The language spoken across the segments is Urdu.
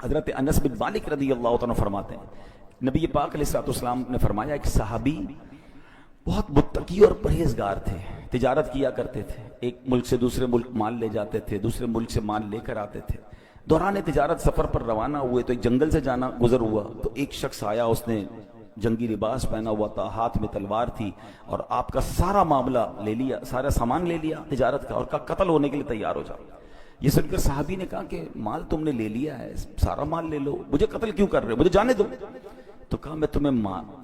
حضرت انس بن مالک رضی اللہ عنہ فرماتے ہیں نبی پاک علیہ الصلوۃ والسلام نے فرمایا ایک صحابی بہت متقی اور پرہیزگار تھے، تجارت کیا کرتے تھے، ایک ملک سے دوسرے ملک مال لے جاتے تھے، دوسرے ملک سے مال لے کر آتے تھے۔ دوران تجارت سفر پر روانہ ہوئے تو ایک جنگل سے جانا گزر ہوا تو ایک شخص آیا، اس نے جنگی لباس پہنا ہوا تھا، ہاتھ میں تلوار تھی اور آپ کا سارا معاملہ لے لیا، سارا سامان لے لیا تجارت کا اور کہا قتل ہونے کے لیے تیار ہو جاؤ۔ یہ سن کر صحابی نے کہا کہ مال تم نے لے لیا ہے، سارا مال لے لو، مجھے قتل کیوں کر رہے ہو، مجھے جانے دو۔ تو کہا میں تمہیں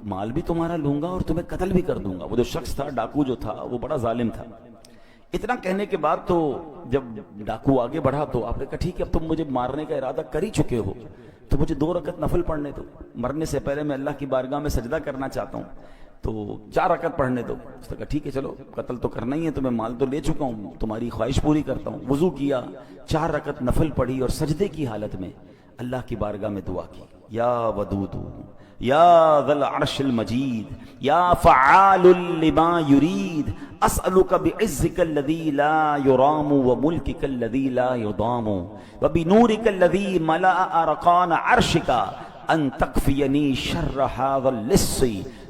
مال بھی تمہارا لوں گا اور تمہیں قتل بھی کر دوں گا۔ وہ جو شخص تھا ڈاکو جو تھا وہ بڑا ظالم تھا۔ اتنا کہنے کے بعد تو جب ڈاکو آگے بڑھا تو آپ نے کہا ٹھیک ہے اب تم مجھے مارنے کا ارادہ کر ہی چکے ہو تو مجھے 2 رکعت نفل پڑھنے دو، مرنے سے پہلے میں اللہ کی بارگاہ میں سجدہ کرنا چاہتا ہوں، تو 4 رکعت پڑھنے دو۔ اس نے کہا ٹھیک ہے چلو قتل تو کرنا ہی ہے، تمہیں مال تو لے چکا ہوں، تمہاری خواہش پوری کرتا ہوں۔ وضو کیا، 4 رکعت نفل پڑھی اور سجدے کی حالت میں اللہ کی بارگاہ میں دعا کی، یا ودود یا ذا العرش المجید یا فعال لما یرید اسألک بعزک الذی لا یرام وملکک الذی لا یضام وبنورک الذی ملأ ارکان عرشک ان تکفینی شر هذا اللص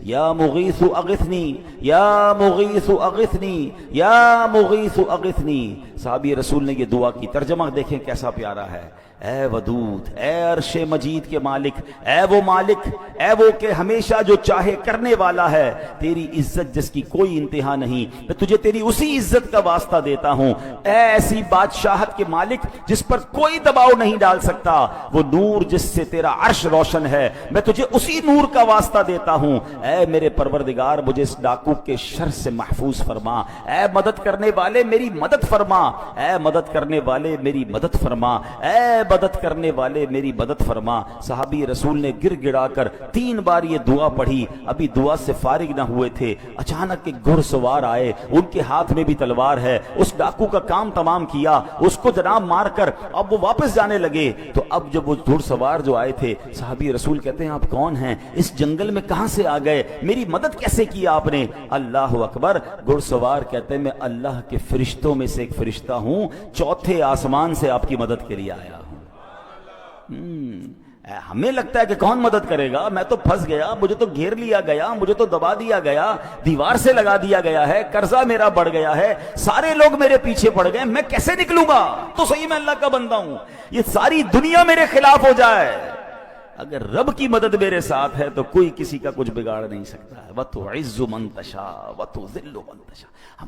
یا مغیث اغثنی یا مغیث اغثنی یا مغیث اغثنی۔ صحابی رسول نے یہ دعا کی، ترجمہ دیکھیں کیسا پیارا ہے۔ اے ودود، اے عرش مجید کے مالک، اے وہ مالک، اے وہ کہ ہمیشہ جو چاہے کرنے والا ہے، تیری عزت جس کی کوئی انتہا نہیں، میں تجھے تیری اسی عزت کا واسطہ دیتا ہوں۔ اے ایسی بادشاہت کے مالک جس پر کوئی دباؤ نہیں ڈال سکتا، وہ نور جس سے تیرا عرش روشن ہے، میں تجھے اسی نور کا واسطہ دیتا ہوں۔ اے میرے پروردگار مجھے اس ڈاکو کے شر سے محفوظ فرما، اے مدد کرنے والے میری مدد فرما، اے مدد کرنے والے میری مدد فرما، اے مدد کرنے والے میری مدد فرما۔ صحابی رسول نے گر گڑا کر 3 بار یہ دعا پڑھی، ابھی دعا سے فارغ نہ ہوئے تھے، اچانک ایک گھڑ سوار آئے، ان کے ہاتھ میں بھی تلوار ہے، اس ڈاکو کا کام تمام کیا، اس کو جناب مار کر اب وہ واپس جانے لگے۔ تو اب جب وہ گھڑ سوار جو آئے تھے، صحابی رسول کہتے ہیں آپ کون ہیں، اس جنگل میں کہاں سے آ گئے، میری مدد کیسے کی آپ نے؟ اللہ اکبر۔ گھڑ سوار کہتے ہیں میں اللہ کے فرشتوں میں سے ایک فرشتہ ہوں، 4تھے آسمان سے آپ کی مدد کے لیے آیا ہوں۔ ہمیں لگتا ہے کہ کون مدد کرے گا، میں تو پھنس گیا، مجھے تو گھیر لیا گیا، مجھے تو دبا دیا گیا، دیوار سے لگا دیا گیا ہے، قرضہ میرا بڑھ گیا ہے، سارے لوگ میرے پیچھے پڑ گئے، میں کیسے نکلوں گا؟ تو صحیح میں اللہ کا بندہ ہوں، یہ ساری دنیا میرے خلاف ہو جائے، اگر رب کی مدد میرے ساتھ ہے تو کوئی کسی کا کچھ بگاڑ نہیں سکتا ہے۔ وَتُعِزُّ مَن تَشَاءُ وَتُذِلُّ مَن تَشَاءُ۔